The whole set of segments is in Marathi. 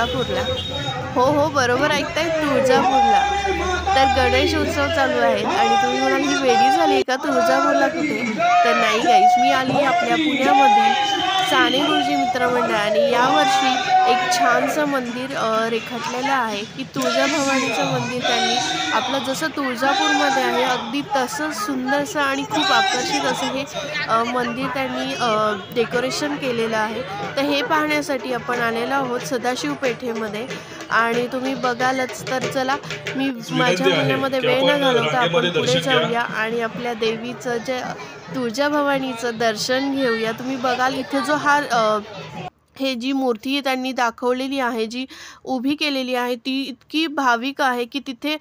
तुळजापूरला. हो बरोबर ऐकताय, तुळजापूरला. तर गणेश उत्सव चालू आहेत आणि तुम्ही म्हणाल ही वेडी झाली का, तुळजापूरला कुठे? तर नाही गाईस, मी आली आहे आपल्या पुण्यामधील साने गुरुजी मित्रमंडळाने यावर्षी एक छानसं मंदिर रेखाटलेलं आहे की तुळजाभवानीचं मंदिर त्यांनी आपलं जसं तुळजापूरमध्ये आहे अगदी तसंच सुंदरसं आणि खूप आकर्षित असं हे मंदिर त्यांनी डेकोरेशन केलेलं आहे. तर हे पाहण्यासाठी आपण आलेलो आहोत सदाशिव पेठेमध्ये आणि तुम्ही बघालच. तर चला, मी माझ्या बोलण्यामध्ये वेळ न घालवता आपण पुढे जाऊया आणि आपल्या देवीचं जे तुळजाभवानीचं दर्शन घेऊया. तुम्ही बघाल इथे जो हा हे जी मूर्ती त्यांनी दाखवलेली आहे, जी उभी केलेली आहे, ती इतकी भाविक आहे की तिथे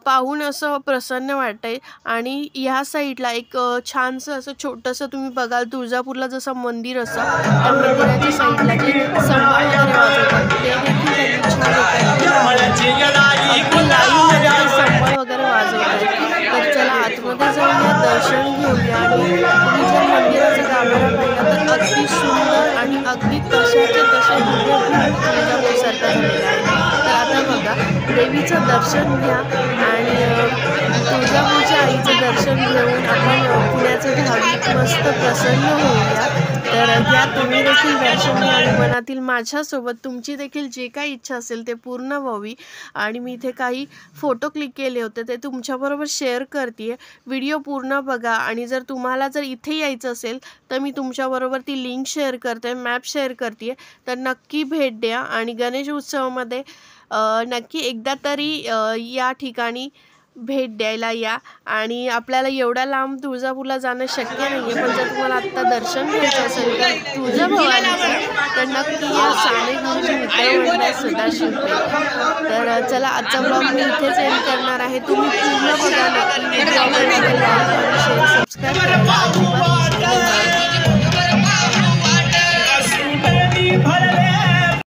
पाहून असं प्रसन्न वाटतंय. आणि ह्या साईडला एक छानसं असं छोटंसं तुम्ही बघाल तुळजापूरला जसं मंदिर असं, त्या मंदिराच्या साईडला जे संबळ वगैरे वाजवतात ते देखील त्यांनी छान अगदी लाईव्हमध्ये ते संबळ वगैरे वाजवतात. तर चला आतमध्ये जाऊया, दर्शन घेऊया आणि तुम्ही जर मंदिराचा गाभारा पाहिला तर अगदी सुंदर आणि अगदी तशाच्या तशा तुळजापूरसारखा झालेला आहे. तर आता बघा, देवीचं दर्शन घ्या आणि तुळजापूरच्या आईचं दर्शन घेऊन आपण पुण्याचं भाविक मस्त प्रसन्न होऊया. तर घ्या तुम्ही देखील दर्शन घ्या आणि मनातील माझ्यासोबत तुमची देखील जे काही इच्छा असेल ते पूर्ण व्हावी. आणि मी इथे काही फोटो क्लिक केले होते ते तुमच्याबरोबर शेअर करते. व्हिडिओ पूर्ण बघा आणि जर तुम्हाला जर इथे यायचं असेल तर मी तुमच्याबरोबर ती लिंक शेअर करते, मॅप शेअर करते. तर नक्की भेट द्या आणि गणेश उत्सवामध्ये नक्की एकदा तरी या ठिकाणी भेट द्यायला या. आणि आपल्याला एवढ्या लांब तुळजापूरला जाणं शक्य नाही आहे, पण जर तुम्हाला आत्ता दर्शन घ्यायचं असेल तर तुळजाभवानीचं तर नक्की या साने गुरुजी मित्रमंडळ सदाशिव पेठ. तर चला, आजचा ब्लॉग मी इथेच एंड करणार आहे. तुम्ही पूर्ण बघा, नक्की लाईक आणि शेअर सबस्क्राईब करायला अजिबात विसरू नका.